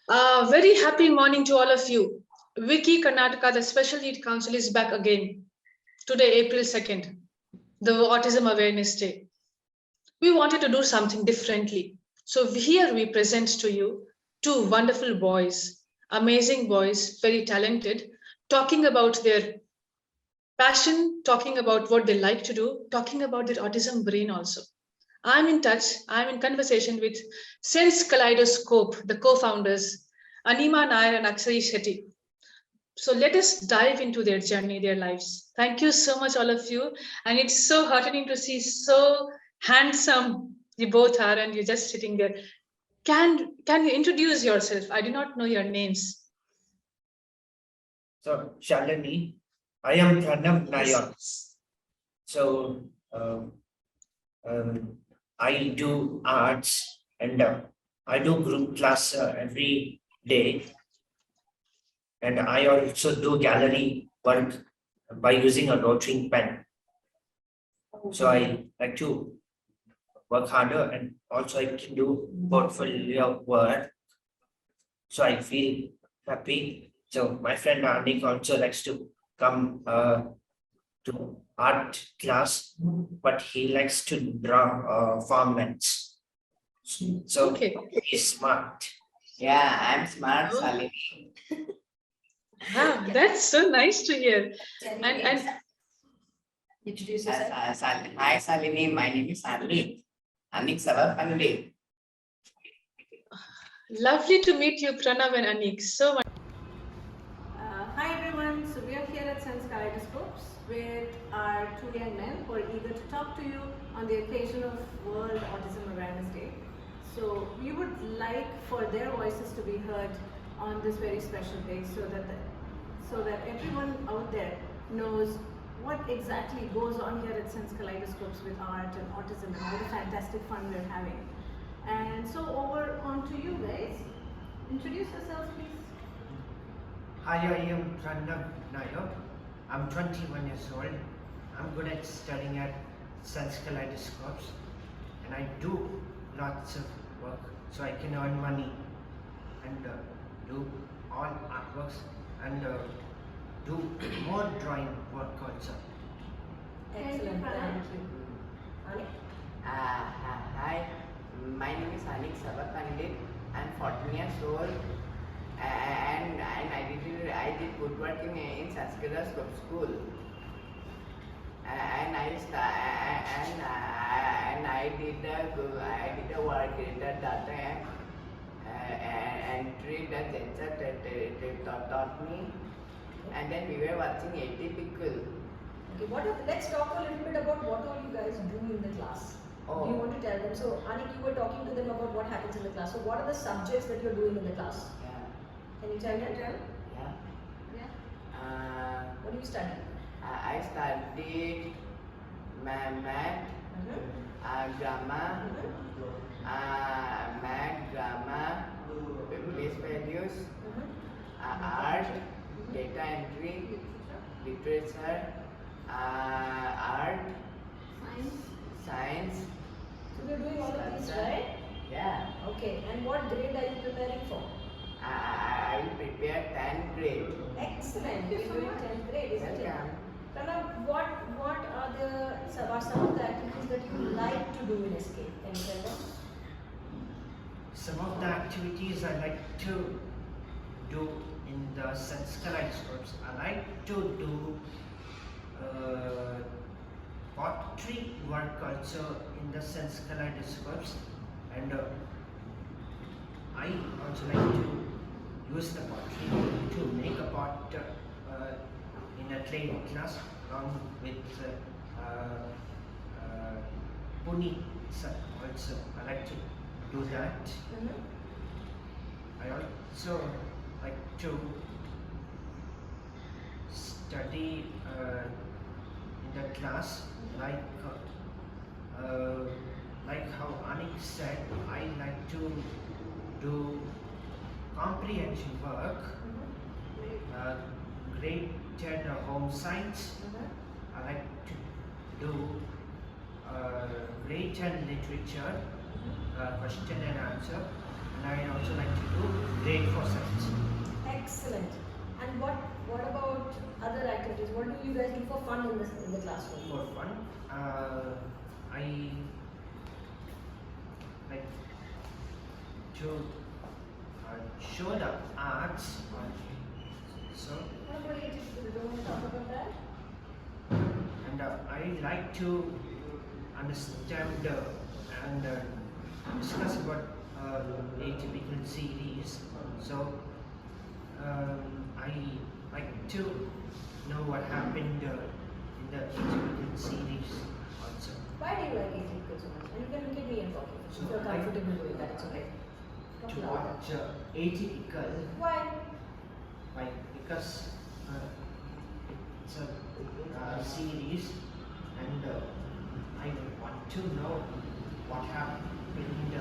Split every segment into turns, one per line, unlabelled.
Very happy morning to all of you. Wiki Karnataka, the Special Need Council, is back again. Today, April 2nd, the Autism Awareness Day. We wanted to do something differently. So here we present to you two wonderful boys, amazing boys, very talented, talking about their passion, talking about what they like to do, talking about their autism brain also. I'm in touch, I'm in conversation with Sense Kaleidoscope, the co founders, Anima Nair and Akshay Shetty. So let us dive into their journey, their lives. Thank you so much, all of you. And it's so heartening to see so handsome you both are, and you're just sitting there. Can you introduce yourself? I do not know your names.
So, Shalini, I am Pranav Nayak. So, I do arts and I do group class every day. And I also do gallery work by using a rotary pen. So, I like to work harder and also I can do portfolio work. So, I feel happy. So, my friend Anik also likes to come to art class, but he likes to draw farmlands. So
Okay.
he's smart.
Yeah, I'm smart,
Oh.
Salini.
Wow, that's so nice to hear. And
Introduce yourself.
Hi, Salini. My name is Anik. Anik Savapande.
lovely to meet you, Pranav and Anik. So much.
Hi everyone, so we are here at Sense Kaleidoscopes with our two young men who are eager to talk to you on the occasion of World Autism Awareness Day. So we would like for their voices to be heard on this very special day so that everyone out there knows what exactly goes on here at Sense Kaleidoscopes with art and autism and all the fantastic fun we're having. And so over on to you guys. Introduce yourselves please.
Hi, I am Pranav Nayak. I'm 21 years old. I'm good at studying at Sense Kaleidoscopes and I do lots of work so I can earn money and do all artworks and do more drawing work also.
Excellent, thank you. Anik?
Hi, my name is Anik Savapande. I'm 14 years old. And I did woodwork in Sanskrit school. And I did a work in that data entry that taught me. And then we were watching Atypical.
Okay, let's talk a little bit about what all you guys do in the class.
Oh.
Do you want to tell them? So, Anik, you were talking to them about what happens in the class. So, what are the subjects that you're doing in the class?
Yeah.
Can you tell them?
Yeah.
Yeah. What do you study?
I studied math, grammar, math, grammar, place values, art, data entry, literature, art, science.
So, we're doing all of these, right?
Yeah.
Okay, and what grade are you preparing for?
I will prepare 10th grade.
Excellent. You're doing 10th grade, isn't it?
Welcome.
Pranav, what are some of the activities that you like to do in Escape? Can you tell them?
Some of the activities I like to do in the Sense Kaleidoscopes, I like to do pottery work also in the Sense Kaleidoscopes, and I also like to use the pottery to make a pot in a clay class along with Puni also. I like to do that. I also like to study in the class like how Anik said, I like to do comprehension work, grade 10 home science. I like to do grade 10 literature, question and answer, and I also like to do great for science.
Excellent. And what about other activities? What do you guys do for fun in the classroom?
For fun, I like to show the arts. So,
What about it? You don't want to talk about that?
and I like to understand and discuss about atypical series. So, I like to know what happened in the atypical series also.
Why do you like atypical so much? And you can look at me and talk.
So
If you're
I-
comfortable doing that, it's okay. Talk
To
louder.
watch atypical,
Why?
like because it's a series, and I want to know what happened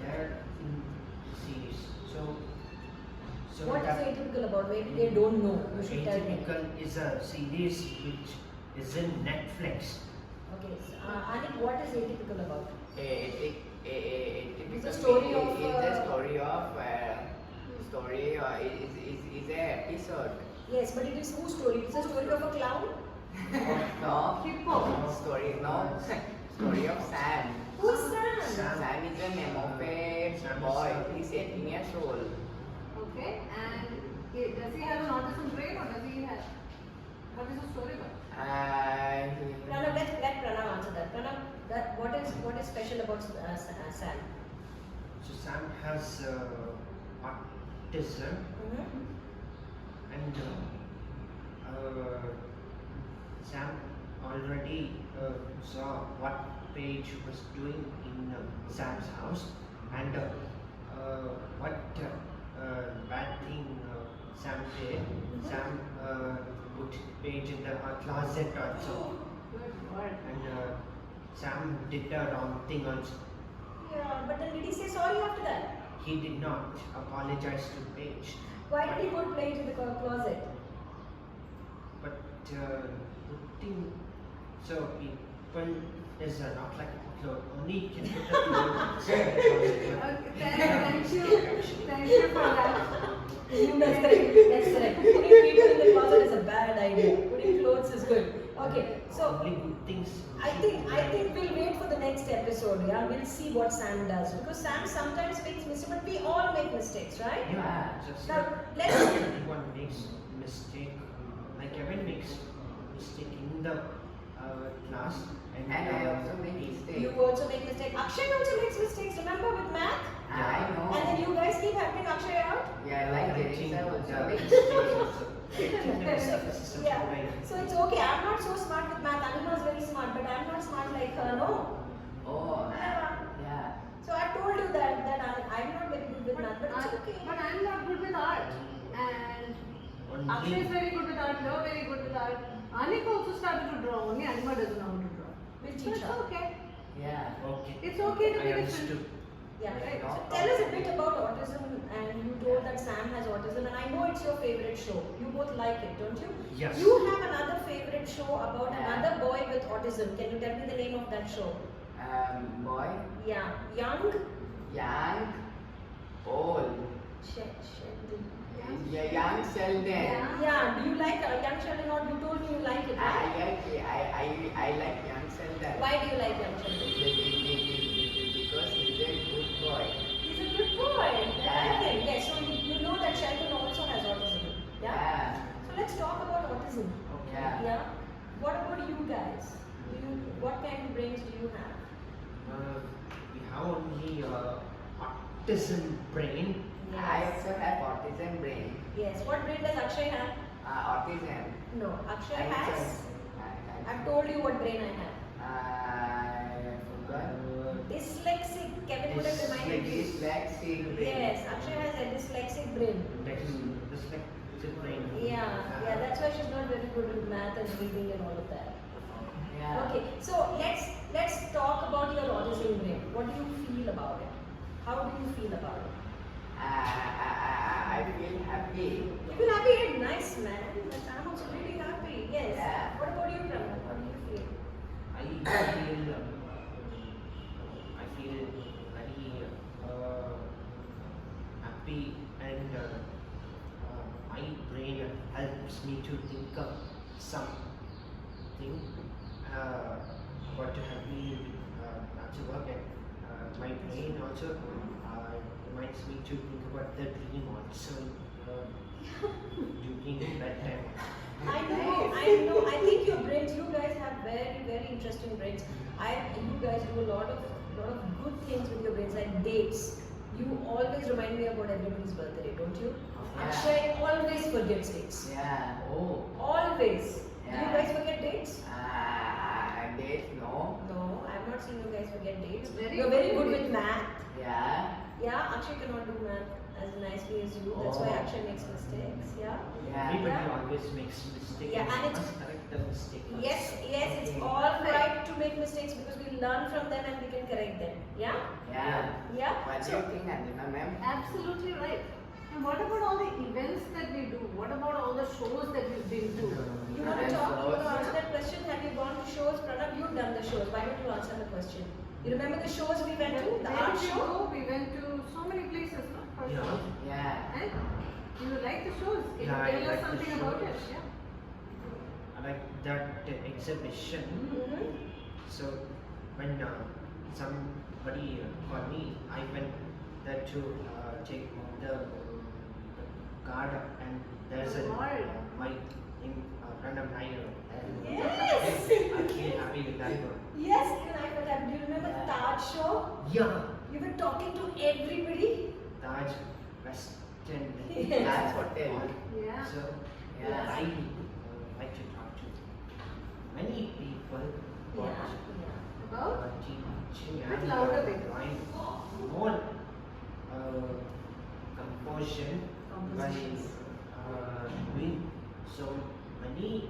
there in the series. So
What is
that
atypical about? Maybe they don't know. You should tell me.
Atypical is a series which is in Netflix.
Okay. So, Anik, what is atypical about?
It's
a story of,
It's a story of is a episode.
Yes, but it is whose story? It's a story of a clown.
No.
Hippo.
Story of Sam.
Who is Sam?
Sam is the name of a
Sam is
boy.
a-
He's 18 years old.
Okay, and does he have an autism brain or does he have? What is the story about? Pranav, let Pranav answer that. Pranav, what is special about Sam?
So Sam has autism, and Sam already saw what Paige was doing in Sam's house, and what bad thing Sam did. Sam put Paige in the closet also,
Good word.
and Sam did the wrong thing also.
Yeah, but then did he say sorry after that?
He did not apologize to Paige,
Why did he put plate in the closet?
but putting so people is not like a clothes. Only can put the clothes in the closet.
Thank you for that. That's correct. That's correct. Putting people in the closet is a bad idea. Putting clothes is good. Okay, so
Only good things.
I think we'll wait for the next episode. Yeah, we'll see what Sam does because Sam sometimes makes mistakes, but we all make mistakes, right?
Yeah, just
Now let's.
everyone makes mistake. Like Kevin makes mistake in the class,
And I also make mistakes.
You also make mistakes. Akshay also makes mistakes. Remember with math?
I know.
And then you guys keep helping Akshay out.
Yeah, like
Everything
Teresa also
the
makes
mistakes.
Yeah. So it's okay. I'm not so smart with math. Anima is very smart, but I'm not smart like her. No.
Oh,
Yeah.
yeah.
So I told you that I'm not very good with math, but it's okay.
But I'm not good with art. And Akshay is
Only
very good with art, you're very good with art. Anika also started to draw, only Anima doesn't know how to draw.
We'll
So
teach
it's
her.
okay.
Yeah.
okay.
It's okay to
I
be
understood.
different.
Yeah.
Right.
So tell us a bit about autism, and you told that Sam has autism, and I know it's your favorite show. You both like it, don't you?
Yes.
You have another favorite show about another boy with autism. Can you tell me the name of that show?
Boy,
Yeah, young.
young, old.
Sheldon.
Yeah, young Sheldon.
Yeah. Do you like young Sheldon, or you told me you like it? Right?
I like young Sheldon.
Why do you like young Sheldon?
Because he's a good boy.
He's a good boy.
Yeah.
Okay. Yes. So you know that Sheldon also has autism. Yeah. So let's talk about autism.
Yeah.
Yeah. What about you guys? What kind of brains do you have?
We have only autism brain.
I also have autism brain.
Yes. What brain does Akshay have?
Autism.
No. Akshay
I
has.
I
I've told you what brain I have.
forgot.
Dyslexic. Kevin would have reminded you.
Dyslexic brain.
Yes. Akshay has a dyslexic brain.
Dyslexic brain.
Yeah. Yeah. That's why she's not very good with math and reading and all of that.
Yeah.
Okay, so let's talk about your autism brain. What do you feel about it? How do you feel about it?
I feel happy.
You feel happy? Nice, man. I'm also really happy. Yes.
Yeah.
What about you, Pranav? How do you feel?
I feel very happy, and my brain helps me to think of something what to help me to work, and my brain also reminds me to think about the dream also during that time.
I know. I think your brains, you guys have very, very interesting brains. You guys do a lot of good things with your brains, like dates. You always remind me about everybody's birthday, don't you?
Yeah.
Akshay always forgets dates.
Yeah.
Oh,
Always. Do you
Yeah.
guys forget dates?
Dates, no.
No, I've not seen you guys forget dates.
Very
You're very
good.
good with math.
Yeah.
Yeah, Akshay cannot do math as nicely as you. That's why
Oh.
Akshay makes mistakes. Yeah.
Yeah.
everybody
Yeah.
always makes mistakes.
Yeah, and
we
it's-
must correct the mistake.
Yes, it's
Okay.
all right to make mistakes because we learn from them and we can correct them. Yeah?
Yeah.
Yeah?
What do
So,
you think, Anjana ma'am?
Absolutely right. And what about all the events that we do? What about all the shows that we've been to?
you want to talk? You want to answer that question? Have you gone to shows? Pranav, you've done the shows. Why don't you answer the question? You remember the shows we went to? The
Where
art
did we
show?
go? We went to so many places, no? For
Yeah.
shows.
Yeah.
And you like the shows? Can
Yeah, I
you tell
like
us
the
something about it?
shows.
Yeah.
I like that exhibition.
Mm-hmm.
So when somebody called me, I went there to take the card, and there's a
Lord.
my name Pranav Nair, and
Yes!
I feel happy with that one.
Yes, can I forget? Do you remember the Taj show?
Yeah,
You were talking to everybody.
Taj Western.
Yes.
That's hotel.
Yeah.
So
Yeah.
I like to talk to many people
Yeah.
about
About?
teaching
Bit
and
louder, baby.
drawing more composition by
Compositions.
doing so many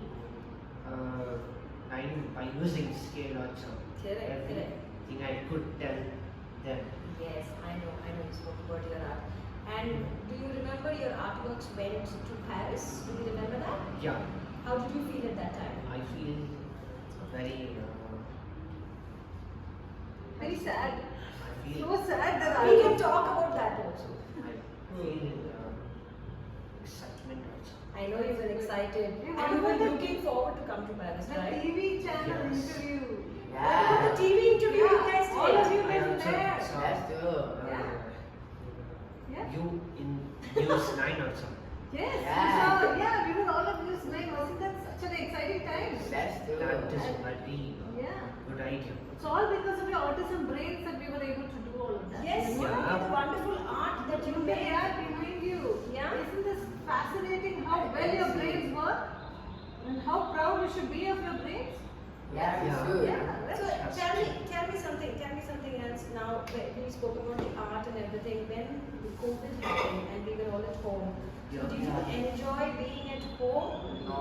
time by using scale also.
Correct,
Everything I could tell them.
Yes, I know you spoke about your art. And do you remember your artworks went to Paris? Do you remember that?
Yeah,
How did you feel at that time?
I feel very.
Very sad.
I feel.
So sad that
We
I
can talk about that also.
I feel excitement also.
I know you were excited.
Yeah,
And you
what
were
about
looking forward to come to Paris,
the
right?
TV channel
Yes.
interview.
What about the TV interview you guys did?
All of you
I
guys were
also
there.
saw,
That's true.
Yeah. Yeah.
You in News 9 also.
Yes.
Yeah.
So, yeah, we were all of this night. Wasn't that such an exciting time?
That's true.
That is very
Yeah.
good idea.
It's all because of your autism brains that we were able to do all of that.
Yes,
You know?
Yeah.
the wonderful art that you
They
made.
are behind you.
Yeah.
Isn't this fascinating how well your brains work? And how proud you should be of your brains?
Yeah, we
Yeah.
should.
Yeah.
So tell me something else now. We spoke about the art and everything. When the COVID happened and we were all at home,
Yeah.
did you enjoy being at home
No.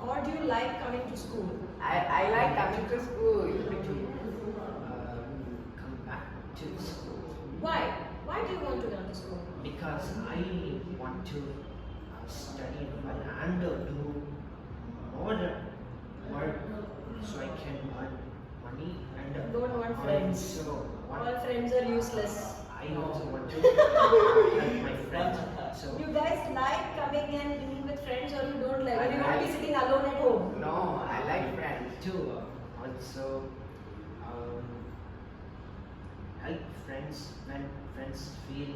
or do you like coming to school?
I like coming to school.
Come back to school
Why? Why do you want to come to school?
because I want to study well and do more work so I can earn money and
Don't want friends.
also
All
want,
friends are useless.
I also want to help my friends. So
You guys like coming and being with friends or you don't like? Or you
I
want to be
like-
sitting alone at home?
No, I like friends.
to also help friends when friends feel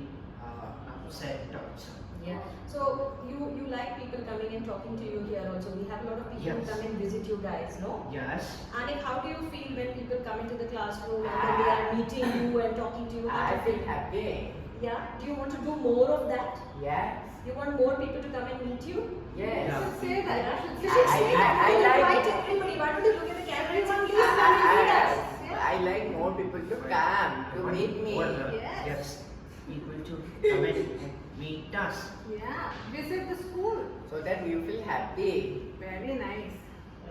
upset also.
Yeah. So you like people coming and talking to you here also. We have a lot of people who
Yes.
come and visit you guys, no?
Yes.
Anik, how do you feel when people come into the classroom and then they are meeting you and talking to you? How do
I
you
feel happy.
Yeah. Do you want to do more of that?
Yes.
You want more people to come and meet you?
Yes.
Yeah.
Say that.
Yeah.
You
You
should
should
say
say that.
I
You
like-
invite everybody. Why don't you look at the camera and say, please
I,
come and meet us?
Yeah.
I like more people to come to
Want
meet me.
more,
Yes.
yes, people to come and meet us.
Yeah. Visit the school.
So that you feel happy.
Very nice.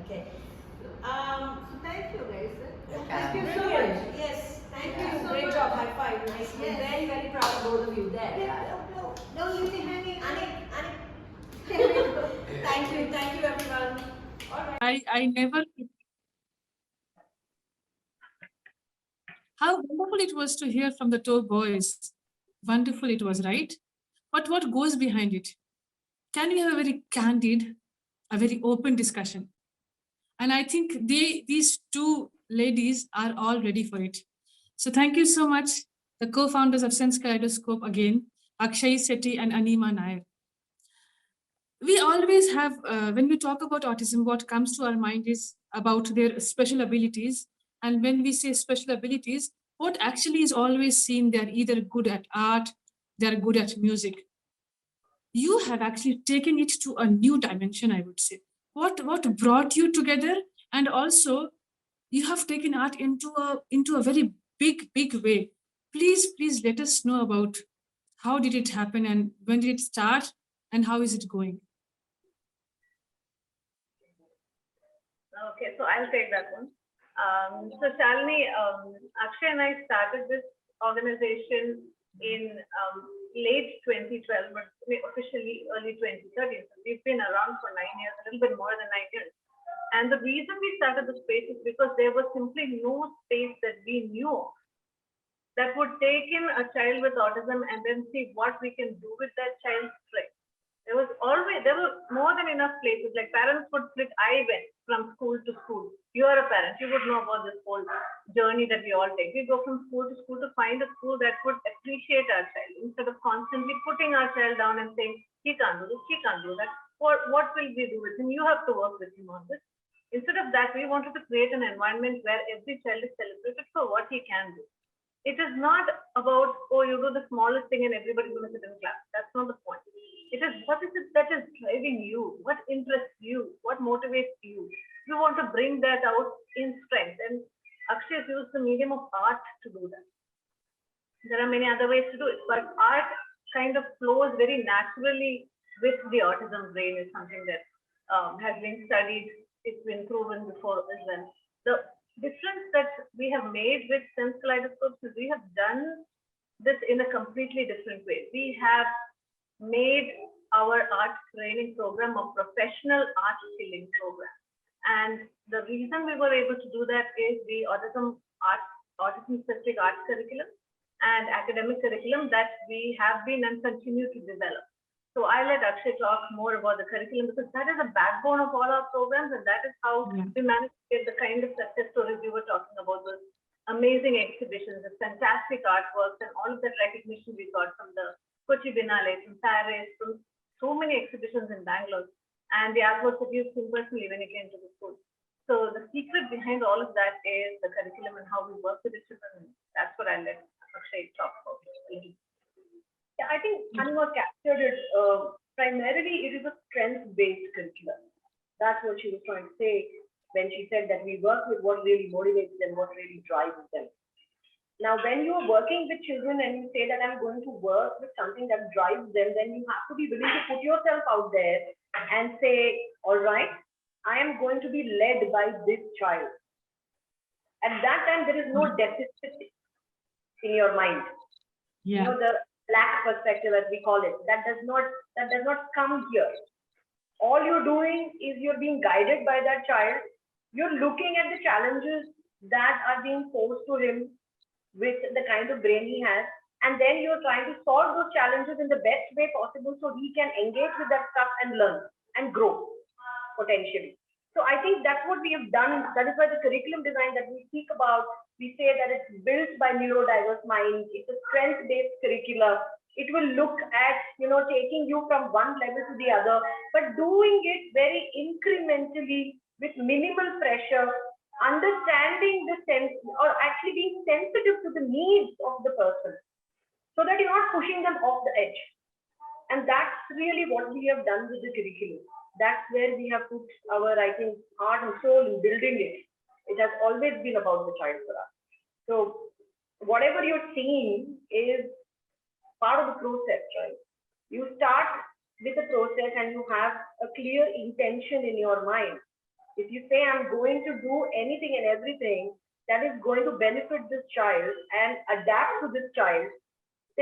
Okay.
So thank you guys.
Okay.
Thank you so
Brilliant.
much.
Yes. Thank
Yeah.
you.
So
Great
much.
job. High five. Nice. We're
Yes.
very, very proud of both of you there.
Yeah, don't leave me hanging.
Anik, thank you everyone. All right.
I never. How wonderful it was to hear from the two boys. wonderful it was, right? But what goes behind it? Can we have a very candid, a very open discussion? And I think these two ladies are all ready for it. So thank you so much, the co-founders of Sense Kaleidoscope again, Akshay Sethi and Anima Nair. We always have, when we talk about autism, what comes to our mind is about their special abilities. And when we say special abilities, what actually is always seen, they're either good at art, they're good at music. You have actually taken it to a new dimension, I would say. What brought you together? And also, you have taken art into a very big way. Please let us know about how did it happen and when did it start and how is it going?
Okay, so I'll take that one. So Shalini, Akshay and I started this organization in late 2012, but officially early 2013. So we've been around for 9 years, a little bit more than 9 years. And the reason we started the space is because there was simply no space that we knew of that would take in a child with autism and then see what we can do with that child's strength. There were more than enough places, like parents would split. I went from school to school. You are a parent, you would know about this whole journey that we all take. We go from school to school to find a school that would appreciate our child instead of constantly putting our child down and saying, he can't do this, he can't do that. What will we do with him? You have to work with him on this. Instead of that, we wanted to create an environment where every child is celebrated for what he can do. It is not about, oh, you do the smallest thing and everybody's going to sit in class. That's not the point. It is what is it that is driving you? What interests you? What motivates you? You want to bring that out in strength. And Akshay has used the medium of art to do that. There are many other ways to do it, but art kind of flows very naturally with the autism brain is something that has been studied. It's been proven before as well. The difference that we have made with Sense Kaleidoscopes is we have done this in a completely different way. We have made our art training program a professional art skilling program. And the reason we were able to do that is the autism specific art curriculum and academic curriculum that we have been and continue to develop. So I'll let Akshay talk more about the curriculum because that is the backbone of all our programs, and that is how we managed to get the kind of success stories you were talking about, those amazing exhibitions, the fantastic artworks, and all of that recognition we got from the Kochi Biennale, from Paris, from so many exhibitions in Bangalore, and the artworks that you've seen personally when you came to the school. So the secret behind all of that is the curriculum and how we work with the children. That's what I'll let Akshay talk about.
Yeah, I think Anima captured it. Primarily, it is a strength-based curriculum. That's what she was trying to say when she said that we work with what really motivates them, what really drives them. Now, when you're working with children and you say that I'm going to work with something that drives them, then you have to be willing to put yourself out there and say, all right, I am going to be led by this child. At that time, there is no deficit in your mind.
Yeah.
You know, the lack perspective, as we call it, that does not come here. All you're doing is you're being guided by that child. You're looking at the challenges that are being posed to him with the kind of brain he has, and then you're trying to solve those challenges in the best way possible so he can engage with that stuff and learn and grow potentially. So I think that's what we have done. That is why the curriculum design that we speak about, we say that it's built by neurodiverse minds. It's a strength-based curriculum. It will look at, taking you from one level to the other, but doing it very incrementally with minimal pressure, understanding the sense, or actually being sensitive to the needs of the person so that you're not pushing them off the edge. And that's really what we have done with the curriculum. That's where we have put our, I think, heart and soul in building it. It has always been about the child for us. So whatever you're seeing is part of the process, right? You start with a process and you have a clear intention in your mind. If you say, I'm going to do anything and everything that is going to benefit this child and adapt to this child,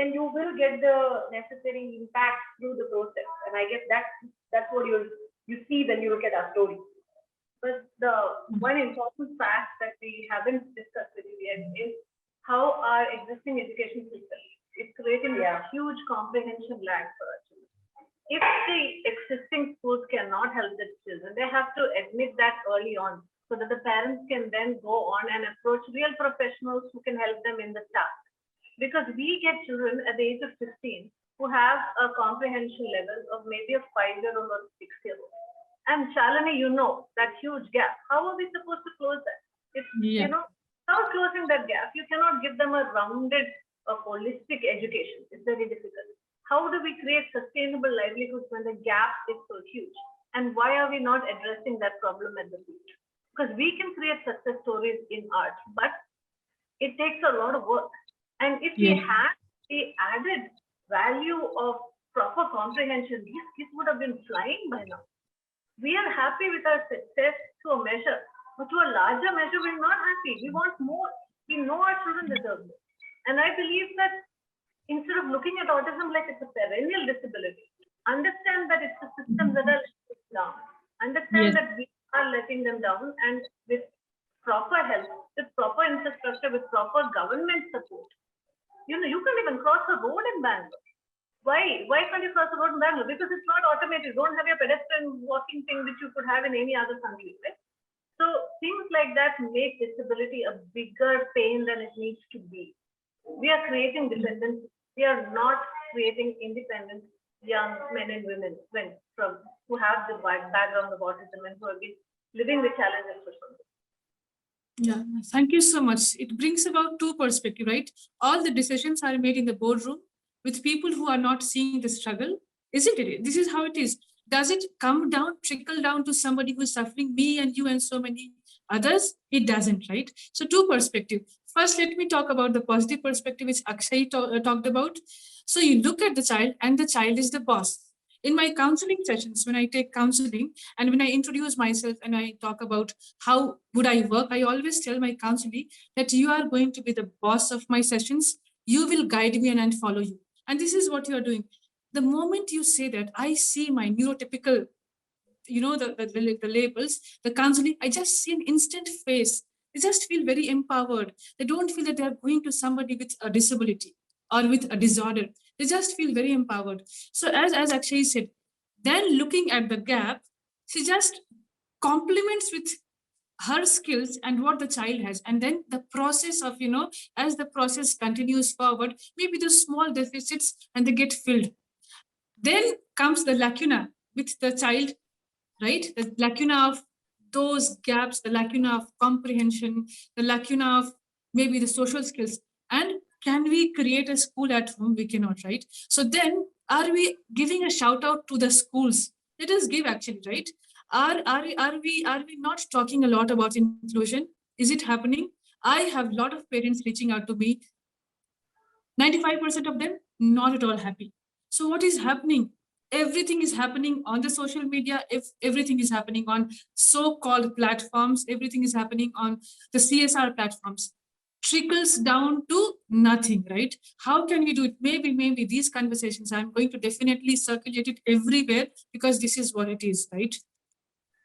then you will get the necessary impact through the process. And I guess that's what you see when you look at our story.
But the one important fact that we haven't discussed with you yet is how our existing education system is creating a huge comprehension lag for our children. If the existing schools cannot help the children, they have to admit that early on so that the parents can then go on and approach real professionals who can help them in the start. Because we get children at the age of 15 who have a comprehension level of maybe a 5-year-old or a 6-year-old. And Shalini, you know that huge gap. How are we supposed to close that? It's,
Yeah.
without closing that gap, you cannot give them a rounded, a holistic education. It's very difficult. How do we create sustainable livelihoods when the gap is so huge? And why are we not addressing that problem at the root? Because we can create success stories in art, but it takes a lot of work. And if we
Yeah.
had the added value of proper comprehension, these kids would have been flying by now. We are happy with our success to a measure, but to a larger measure, we're not happy. We want more. We know our children deserve more. And I believe that instead of looking at autism like it's a perennial disability, understand that it's the systems that are letting us down. Understand
Yes.
that we are letting them down, and with proper help, with proper infrastructure, with proper government support, you can't even cross a road in Bangalore. Why? Why can't you cross a road in Bangalore? Because it's not automated. You don't have your pedestrian walking thing which you could have in any other country, right? So things like that make disability a bigger pain than it needs to be. We are creating dependence. We are not creating independent young men and women who have the background of autism and who have been living with challenges for some time.
Yeah, thank you so much. It brings about two perspectives, right? All the decisions are made in the boardroom with people who are not seeing the struggle, isn't it? This is how it is. Does it come down, trickle down to somebody who is suffering, me and you and so many others? It doesn't, right? So two perspectives. First, let me talk about the positive perspective, which Akshay talked about. So you look at the child and the child is the boss. In my counseling sessions, when I take counseling and when I introduce myself and I talk about how would I work, I always tell my counselee that you are going to be the boss of my sessions. You will guide me and follow you. And this is what you are doing. The moment you say that, I see my neurotypical, the labels, the counseling, I just see an instant face. They just feel very empowered. They don't feel that they are going to somebody with a disability or with a disorder. They just feel very empowered. So as Akshay said, then looking at the gap, she just complements with her skills and what the child has, and then the process of as the process continues forward, maybe the small deficits and they get filled. Then comes the lacuna with the child, right? The lacuna of those gaps, the lacuna of comprehension, the lacuna of maybe the social skills. And can we create a school at home? We cannot, right? So then are we giving a shout out to the schools? Let us give actually, right? Are we not talking a lot about inclusion? Is it happening? I have a lot of parents reaching out to me. 95% of them not at all happy. So what is happening? Everything is happening on the social media. If everything is happening on so-called platforms, everything is happening on the CSR platforms, trickles down to nothing, right? How can we do it? Maybe these conversations, I'm going to definitely circulate it everywhere because this is what it is, right?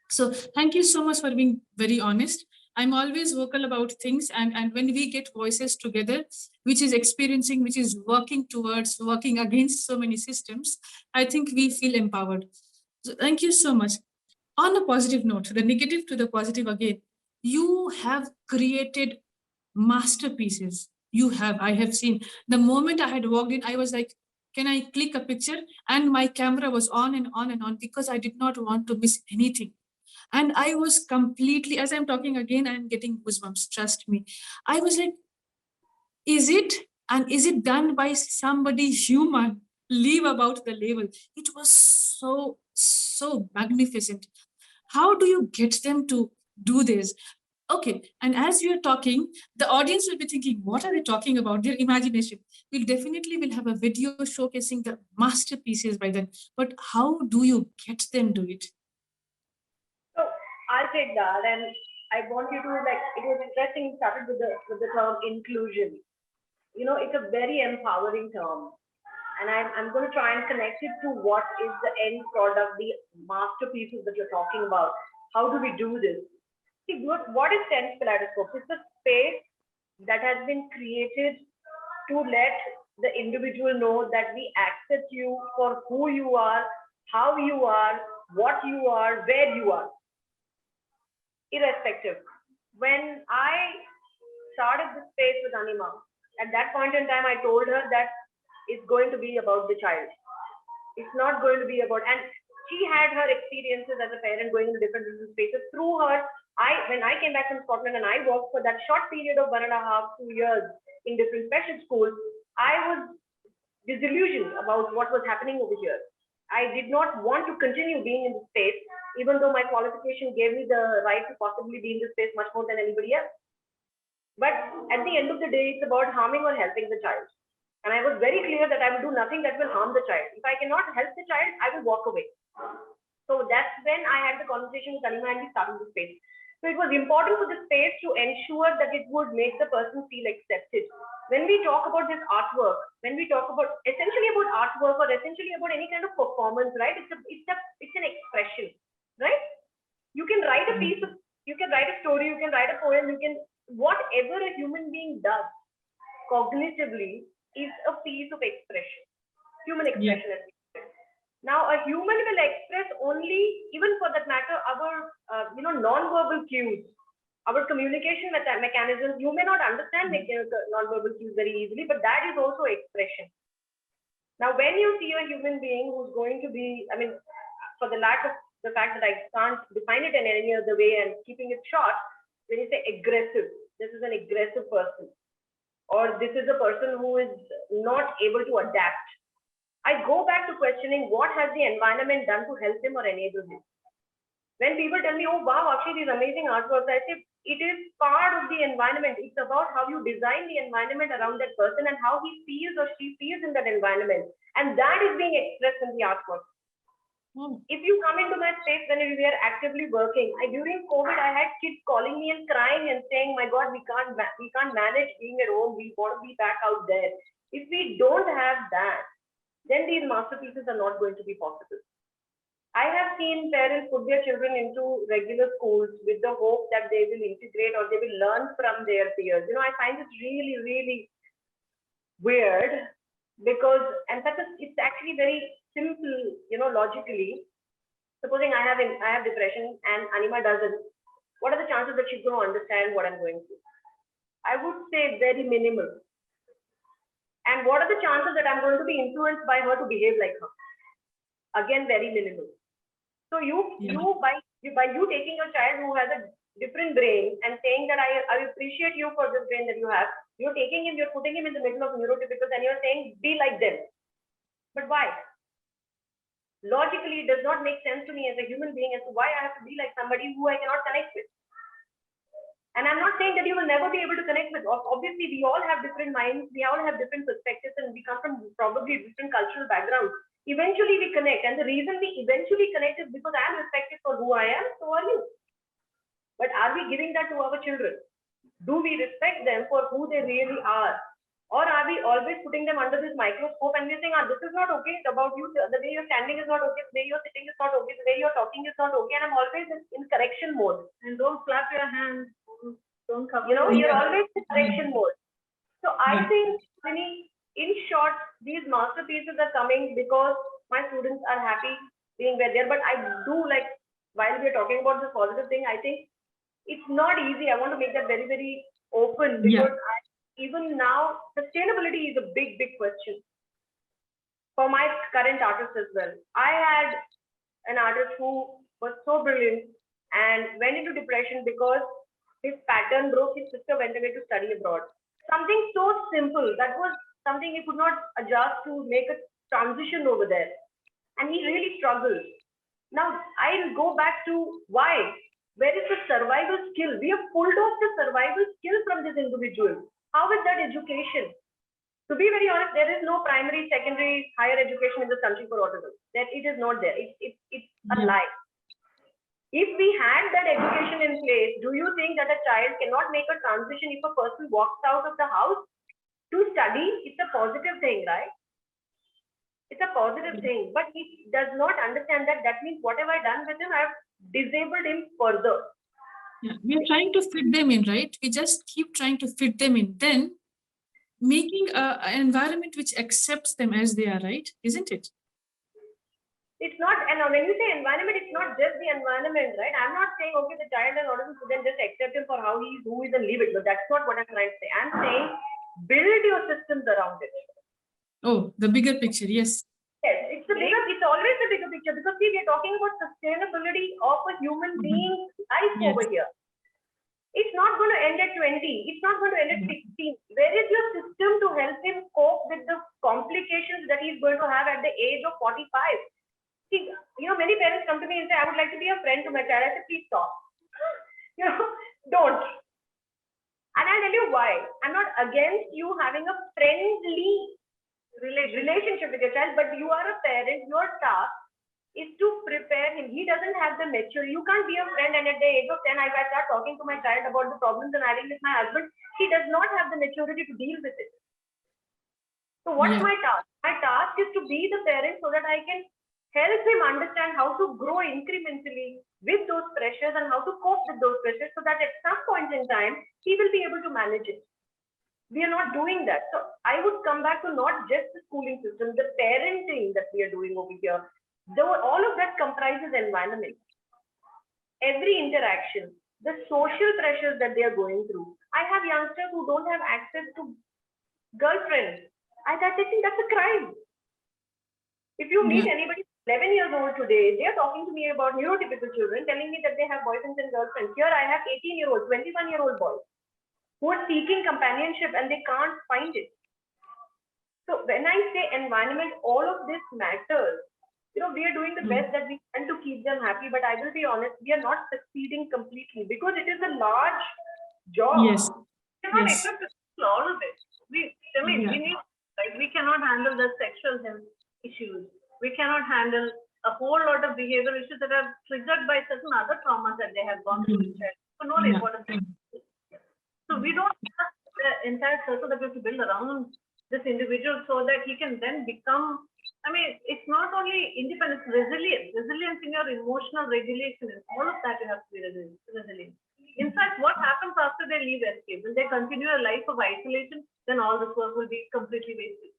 So thank you so much for being very honest. I'm always vocal about things, and when we get voices together, which is experiencing, which is working towards, working against so many systems, I think we feel empowered. So thank you so much. On a positive note, the negative to the positive again, you have created masterpieces. I have seen. The moment I had walked in, I was like, can I click a picture? And my camera was on and on and on because I did not want to miss anything. And I was completely, as I'm talking again, I'm getting goosebumps, trust me. I was like, is it done by somebody human? Leave about the label. It was so magnificent. How do you get them to do this? Okay, and as we are talking, the audience will be thinking, what are they talking about? Their imagination. We'll definitely will have a video showcasing the masterpieces by then. But how do you get them to it?
So I'll take that, and I want you to it was interesting. You started with the term inclusion. It's a very empowering term, and I'm going to try and connect it to what is the end product, the masterpieces that you're talking about. How do we do this? See, what is Sense Kaleidoscope? It's a space that has been created to let the individual know that we accept you for who you are, how you are, what you are, where you are, irrespective. When I started this space with Anima, at that point in time, I told her that it's going to be about the child. It's not going to be about, and she had her experiences as a parent going into different spaces. Through her, when I came back from Scotland and I worked for that short period of 1.5 to 2 years in different special schools, I was disillusioned about what was happening over here. I did not want to continue being in the space, even though my qualification gave me the right to possibly be in this space much more than anybody else. But at the end of the day, it's about harming or helping the child. And I was very clear that I will do nothing that will harm the child. If I cannot help the child, I will walk away. So that's when I had the conversation with Anima and we started the space. So it was important for the space to ensure that it would make the person feel accepted. When we talk about this artwork, when we talk about essentially about artwork or essentially about any kind of performance, right? It's an expression, right? You can write a piece of, you can write a story, you can write a poem, you can, whatever a human being does cognitively is a piece of expression, human expression. Yeah. Now, a human will express only, even for that matter, our non-verbal cues, our communication mechanisms. You may not understand non-verbal cues very easily, but that is also expression. Now, when you see a human being who's going to be, I mean, for the lack of the fact that I can't define it in any other way and keeping it short, when you say aggressive, this is an aggressive person, or this is a person who is not able to adapt. I go back to questioning what has the environment done to help him or enable him. When people tell me, oh wow, actually these amazing artworks, I say it is part of the environment. It's about how you design the environment around that person and how he feels or she feels in that environment. And that is being expressed in the artwork. If you come into my space when we are actively working, during COVID, I had kids calling me and crying and saying, my God, we can't manage being at home. We want to be back out there. If we don't have that, then these masterpieces are not going to be possible. I have seen parents put their children into regular schools with the hope that they will integrate or they will learn from their peers. I find this really, really weird because, and it's actually very simple, logically. Supposing I have depression and Anima doesn't, what are the chances that she's going to understand what I'm going through? I would say very minimal. And what are the chances that I'm going to be influenced by her to behave like her? Again, very minimal. So by you taking a child who has a different brain and saying that I appreciate you for this brain that you have, you're putting him in the middle of neurotypicals and you're saying, be like them. But why? Logically, it does not make sense to me as a human being as to why I have to be like somebody who I cannot connect with. And I'm not saying that you will never be able to connect with. Obviously, we all have different minds. We all have different perspectives and we come from probably different cultural backgrounds. Eventually, we connect. And the reason we eventually connect is because I am respected for who I am, so are you. But are we giving that to our children? Do we respect them for who they really are? Or are we always putting them under this microscope and we're saying, this is not okay about you. The way you're standing is not okay. The way you're sitting is not okay. The way you're talking is not okay. And I'm always in correction mode. And don't clap your hands. Don't cover. You're always in correction mode. So I think, in short, these masterpieces are coming because my students are happy being there. But I do while we're talking about this positive thing, I think it's not easy. I want to make that very, very open because even now, sustainability is a big, big question for my current artists as well. I had an artist who was so brilliant and went into depression because his pattern broke. His sister went away to study abroad. Something so simple, that was something he could not adjust to make a transition over there. And he really struggled. Now, I'll go back to why. Where is the survival skill? We have pulled off the survival skill from this individual. How is that education? To be very honest, there is no primary, secondary, higher education in this country for autism. That it is not there. It's a lie. If we had that education in place, do you think that a child cannot make a transition if a person walks out of the house to study? It's a positive thing, right? It's a positive thing. But he does not understand that. That means what have I done with him? I have disabled him further.
Yeah, we are trying to fit them in, right? We just keep trying to fit them in. Then making an environment which accepts them as they are, right? Isn't it?
It's not, and when you say environment, it's not just the environment, right? I'm not saying, okay, the child has autism, so then just accept him for how he is, who is, and leave it. No, that's not what I'm trying to say. I'm saying build your systems around it.
Oh, the bigger picture, yes.
Yes, it's always the bigger picture, because see, we're talking about sustainability of a human being's life
Yes.
over here. It's not going to end at 20. It's not going to end at 16. Where is your system to help him cope with the complications that he's going to have at the age of 45? See, many parents come to me and say, I would like to be a friend to my child. I say, please stop. Don't. And I'll tell you why. I'm not against you having a friendly relationship with your child, but you are a parent. Your task is to prepare him. He doesn't have the maturity. You can't be a friend and at the age of 10, if I start talking to my child about the problems I'm having with my husband, he does not have the maturity to deal with it. So what's my task? My task is to be the parent so that I can help him understand how to grow incrementally with those pressures and how to cope with those pressures, so that at some point in time, he will be able to manage it. We are not doing that. So I would come back to not just the schooling system, the parenting that we are doing over here. Though all of that comprises environment. Every interaction, the social pressures that they are going through. I have youngsters who don't have access to girlfriends. I think that's a crime. If you meet anybody 11 years old today, they are talking to me about neurotypical children, telling me that they have boyfriends and girlfriends. Here I have 18-year-old, 21-year-old boys who are seeking companionship and they can't find it. So when I say environment, all of this matters. We are doing the best that we can to keep them happy, but I will be honest, we are not succeeding completely because it is a large job.
Yes.
We are not equipped to do all of it. We need, we cannot handle the sexual health issues. We cannot handle a whole lot of behavioral issues that are triggered by certain other traumas that they have gone through. So no important thing. So we don't have the entire circle that we have to build around this individual so that he can then become, it's not only independence, resilience in your emotional regulation, and all of that you have to be resilient. In fact, what happens after they leave escape? When they continue a life of isolation, then all this work will be completely wasted.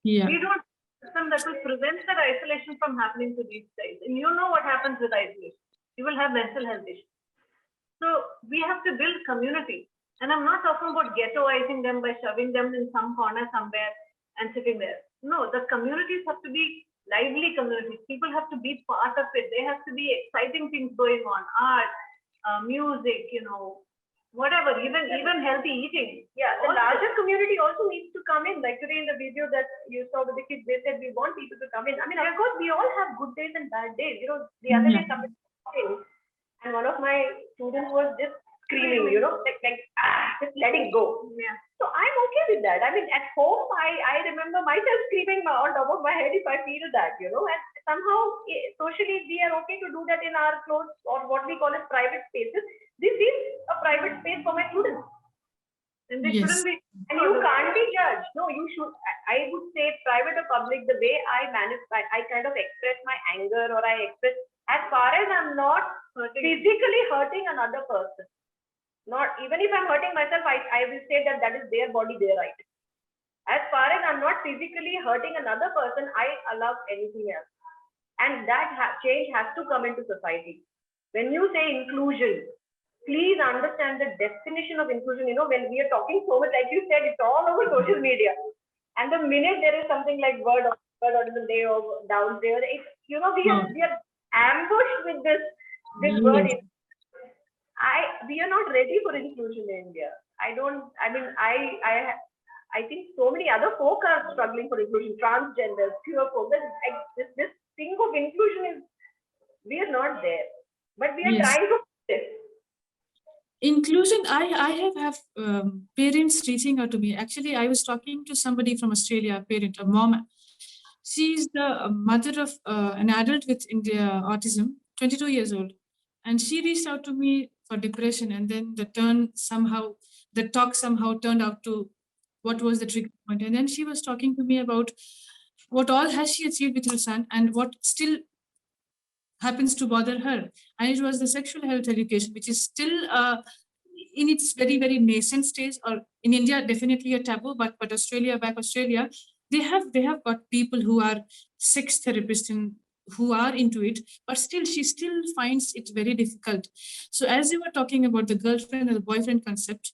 Yeah.
We don't system that will prevent that isolation from happening to these guys. And you know what happens with isolation. You will have mental health issues. So we have to build community. And I'm not talking about ghettoizing them by shoving them in some corner somewhere and sitting there. No, the communities have to be lively communities. People have to be part of it. There has to be exciting things going on, art, music, whatever, even healthy eating. Yeah, the larger community also needs to come in. Like today in the video that you saw with the kids, they said we want people to come in. Of course, we all have good days and bad days. The other day somebody came and one of my students was just screaming, just letting go. Yeah. So I'm okay with that. At home, I remember myself screaming on top of my head if I feel that, and somehow socially we are okay to do that in our close or what we call as private spaces. This is a private space for my students. And they shouldn't be, and you can't be judged. No, you should. I would say private or public, the way I kind of express my anger or I express, as far as I'm not physically hurting another person. Not even if I'm hurting myself, I will say that is their body, their right. As far as I'm not physically hurting another person, I allow anything else. And that change has to come into society. When you say inclusion, please understand the definition of inclusion. When we are talking so much, like you said, it's all over social media. And the minute there is something like World Autism Day or Down Day, we are ambushed with this word. We are not ready for inclusion in India. I think so many other folk are struggling for inclusion, transgenders, queer folk. This thing of inclusion we are not there. But we are trying to do this.
Inclusion, I have parents reaching out to me. Actually, I was talking to somebody from Australia, a parent, a mom. She's the mother of an adult with autism, 22 years old. And she reached out to me for depression. And then the talk somehow turned out to what was the trigger point. And then she was talking to me about what all has she achieved with her son and what still happens to bother her. And it was the sexual health education, which is still in its very, very nascent stage, or in India, definitely a taboo, but Australia, they have got people who are sex therapists and who are into it, but still she still finds it very difficult. So as you were talking about the girlfriend and the boyfriend concept,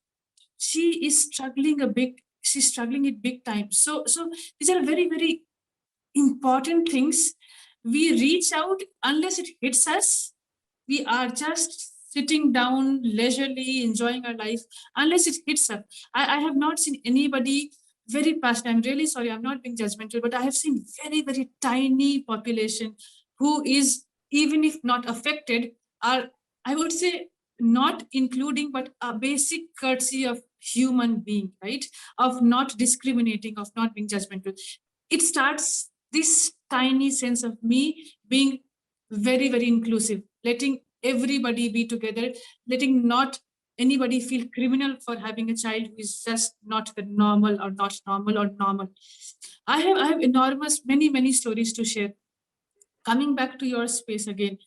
she is struggling a big, she's struggling it big time. So these are very, very important things. We reach out unless it hits us. We are just sitting down leisurely, enjoying our life, unless it hits us. I have not seen anybody very passionate. I'm really sorry, I'm not being judgmental, but I have seen very, very tiny population who is, even if not affected, are, I would say, not including, but a basic courtesy of human being, right? Of not discriminating, of not being judgmental. It starts this tiny sense of me being very, very inclusive, letting everybody be together, letting not anybody feel criminal for having a child who is just not the normal or not normal or normal. I have enormous, many stories to share. Coming back to your space again,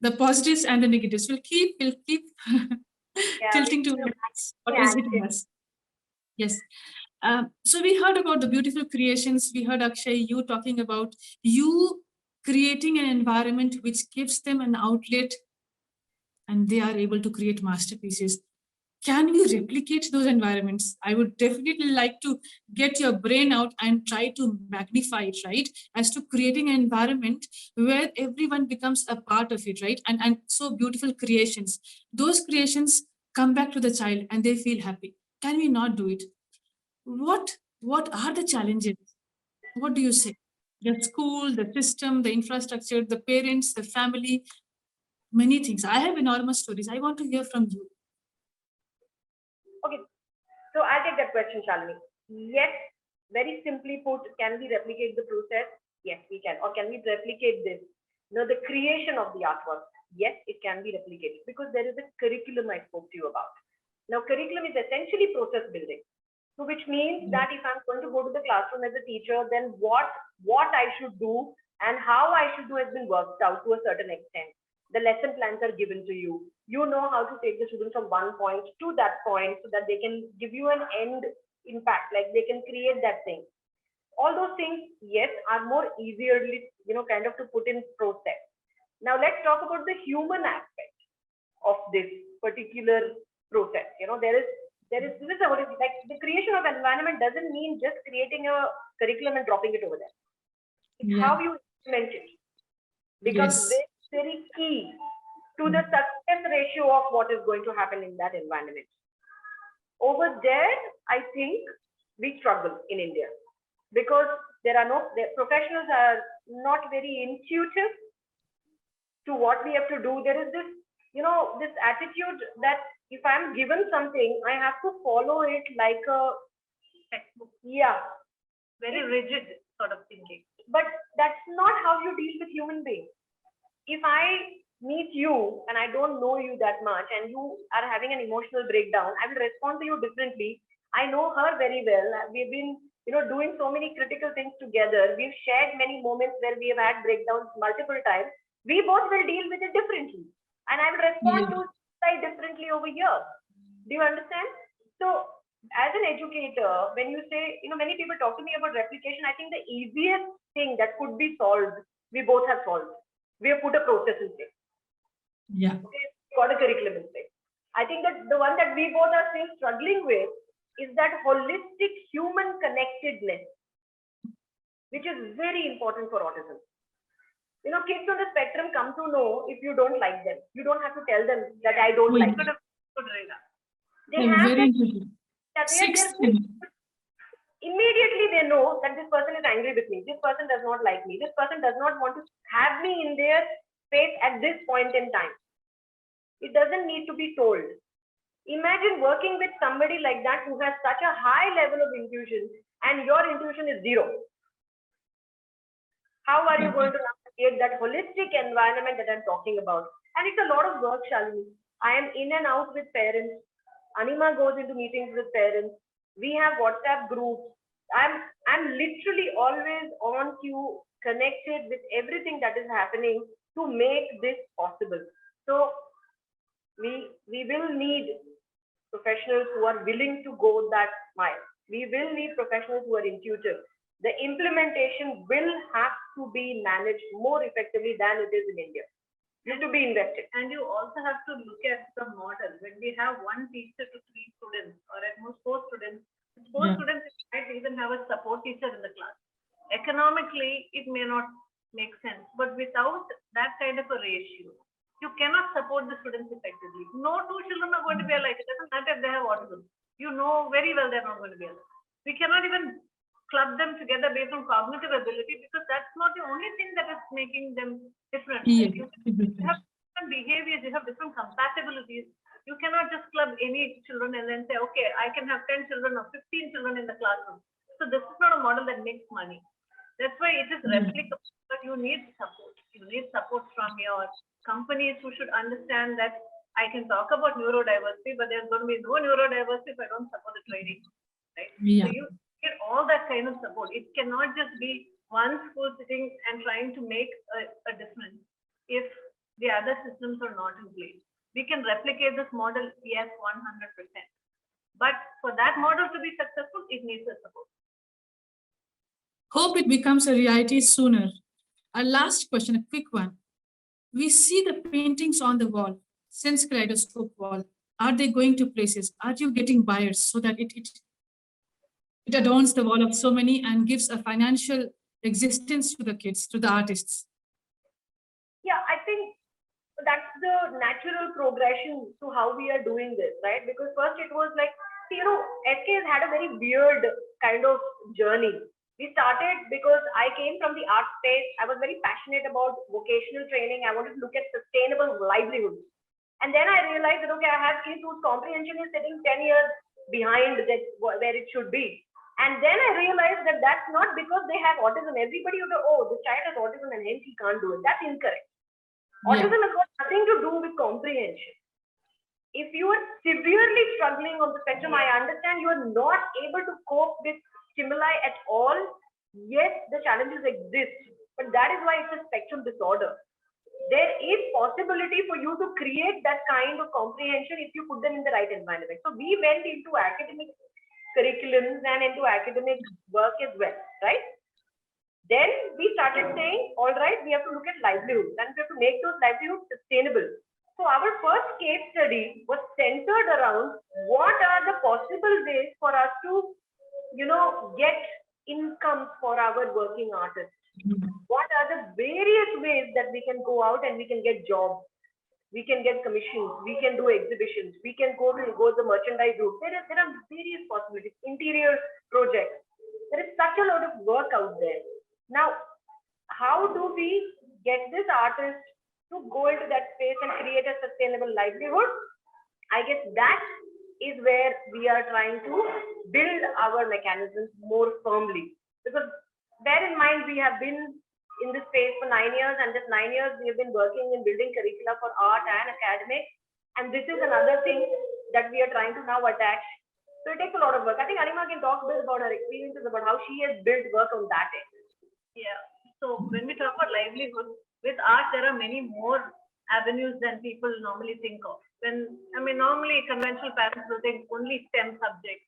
the positives and the negatives will keep
Yeah,
tilting
we
towards what is
reacted.
hitting us. Yes. So we heard about the beautiful creations. We heard Akshay, you talking about you creating an environment which gives them an outlet and they are able to create masterpieces. Can we replicate those environments? I would definitely like to get your brain out and try to magnify it, right? As to creating an environment where everyone becomes a part of it, right? And so beautiful creations. Those creations come back to the child and they feel happy. Can we not do it? What are the challenges? What do you say? The school, the system, the infrastructure, the parents, the family, many things. I have enormous stories. I want to hear from you.
Okay, so I'll take that question, Shalini. Yes, very simply put, can we replicate the process? Yes, we can. Or can we replicate this? The creation of the artwork. Yes, it can be replicated because there is a curriculum I spoke to you about. Now, curriculum is essentially process building. So which means that if I'm going to go to the classroom as a teacher, then what I should do and how I should do has been worked out to a certain extent. The lesson plans are given to you. You know how to take the students from one point to that point so that they can give you an end impact, like they can create that thing. All those things, yes, are more easily, kind of to put in process. Now let's talk about the human aspect of this particular process. There is this is like the creation of environment doesn't mean just creating a curriculum and dropping it over there. It's how you implement it becomes very, very key to the success ratio of what is going to happen in that environment. Over there, I think we struggle in India because the professionals are not very intuitive to what we have to do. There is this, this attitude that if I'm given something, I have to follow it like a textbook. Yeah. Very rigid sort of thinking. But that's not how you deal with human beings. If I meet you and I don't know you that much and you are having an emotional breakdown, I will respond to you differently. I know her very well. We've been, doing so many critical things together. We've shared many moments where we have had breakdowns multiple times. We both will deal with it differently. And I will respond to it differently over here. Do you understand? So as an educator, when you say, many people talk to me about replication, I think the easiest thing that could be solved, we both have solved. We have put a process in place.
Yeah.
Okay, got a curriculum in place. I think that the one that we both are still struggling with is that holistic human connectedness, which is very important for autism. Kids on the spectrum come to know if you don't like them. You don't have to tell them that I don't like them. They have
very
that immediately they know that this person is angry with me. This person does not like me. This person does not want to have me in their space at this point in time. It doesn't need to be told. Imagine working with somebody like that who has such a high level of intuition and your intuition is zero. How are you going to create that holistic environment that I'm talking about? And it's a lot of work, Shalini. I am in and out with parents. Anima goes into meetings with parents. We have WhatsApp groups. I'm literally always on cue, connected with everything that is happening to make this possible. So we will need professionals who are willing to go that mile. We will need professionals who are intuitive. The implementation will have to be managed more effectively than it is in India. Need to be invested.
And you also have to look at the model. When we have one teacher to 3 students, or at most 4 students, students might even have a support teacher in the class. Economically, it may not make sense, but without that kind of a ratio, you cannot support the students effectively. No two children are going to be alike. It doesn't matter if they have autism. You know very well they're not going to be alike. We cannot even club them together based on cognitive ability, because that's not the only thing that is making them different.
Yeah.
You have different behaviors, you have different compatibilities. You cannot just club any children and then say, okay, I can have 10 children or 15 children in the classroom. So this is not a model that makes money. That's why it is replicable, but you need support. You need support from your companies who should understand that I can talk about neurodiversity, but there's going to be no neurodiversity if I don't support the training, right?
Yeah.
So you get all that kind of support. It cannot just be one school sitting and trying to make a difference if the other systems are not in place. We can replicate this model, yes, 100%. But for that model to be successful, it needs a support.
Hope it becomes a reality sooner. Our last question, a quick one. We see the paintings on the wall, Sense Kaleidoscope wall. Are they going to places? Are you getting buyers so that it adorns the wall of so many and gives a financial existence to the kids, to the artists?
Yeah, I think that's the natural progression to how we are doing this, right? Because first it was like, SK has had a very weird kind of journey. We started because I came from the art space. I was very passionate about vocational training. I wanted to look at sustainable livelihoods. And then I realized that, okay, I have kids whose comprehension is sitting 10 years behind that where it should be. And then I realized that that's not because they have autism. Everybody would go, oh, the child has autism and hence he can't do it. That's incorrect. Autism has got nothing to do with comprehension. If you are severely struggling on the spectrum, I understand you are not able to cope with stimuli at all. Yes, the challenges exist, but that is why it's a spectrum disorder. There is possibility for you to create that kind of comprehension if you put them in the right environment. So we went into academic curriculums and into academic work as well, right? Then we started saying, all right, we have to look at livelihoods and we have to make those livelihoods sustainable. So our first case study was centered around what are the possible ways for us to, get income for our working artists. What are the various ways that we can go out and we can get jobs? We can get commissions, we can do exhibitions, we can go the merchandise route. There are various possibilities, interior projects. There is such a lot of work out there. Now, how do we get this artist to go into that space and create a sustainable livelihood? I guess that is where we are trying to build our mechanisms more firmly. Because bear in mind, we have been in this space for 9 years, and this 9 years we have been working in building curricula for art and academic. And this is another thing that we are trying to now attach. So it takes a lot of work. I think Anima can talk a bit about her experiences, about how she has built work on that end.
Yeah. So when we talk about livelihood, with art, there are many more avenues than people normally think of. Normally conventional parents will think only STEM subjects,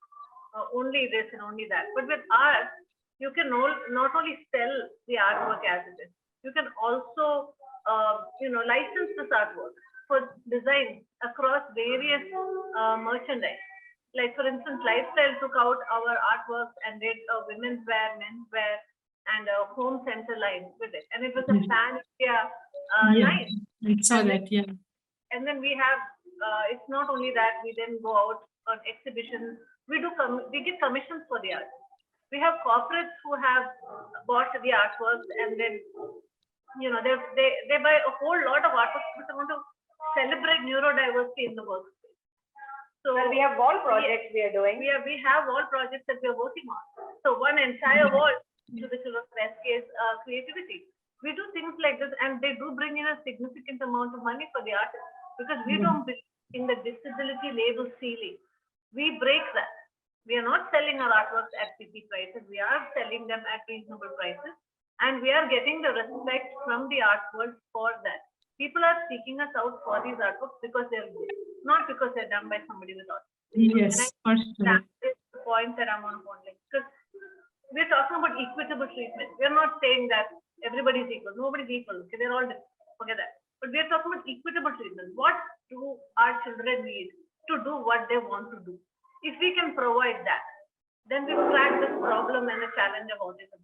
only this and only that. But with art, you can not only sell the artwork as it is, you can also, license this artwork for design across various merchandise. Like for instance, Lifestyle took out our artworks and did a women's wear, men's wear, and a home center line with it. And it was a pan-India line.
I saw that, yeah.
And then we have, it's not only that, we then go out on exhibitions. We give commissions for the art. We have corporates who have bought the artworks and then, they buy a whole lot of artworks because they want to celebrate neurodiversity in the workspace. So
we have wall projects we are doing.
We have wall projects that we are working on. So one entire wall to the children of SK's creativity. We do things like this, and they do bring in a significant amount of money for the artists, because we don't believe in the disability label ceiling. We break that. We are not selling our artworks at CP prices. We are selling them at reasonable prices, and we are getting the respect from the art world for that. People are seeking us out for these artworks because they're good, not because they're done by somebody with autism.
Yes, for sure.
That is the point that I'm on like, because we're talking about equitable treatment. We're not saying that everybody's equal. Nobody's equal. Okay, they're all different. Forget that. But we're talking about equitable treatment. What do our children need to do what they want to do? If we can provide that, then we've cracked this problem and the challenge of autism.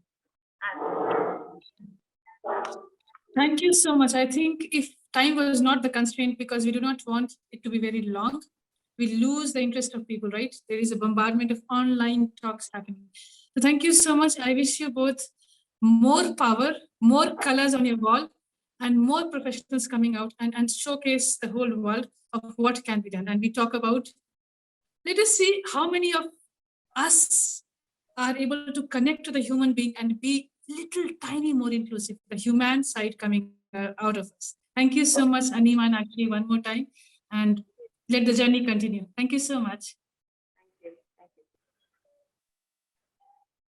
Thank you so much. I think if time was not the constraint, because we do not want it to be very long, we lose the interest of people, right? There is a bombardment of online talks happening. So thank you so much. I wish you both more power, more colors on your wall, and more professionals coming out and showcase the whole world of what can be done. And we talk about, let us see how many of us are able to connect to the human being and be little tiny more inclusive, the human side coming out of us. Thank you so much, Anima and Akshi, one more time, and let the journey continue. Thank you so much.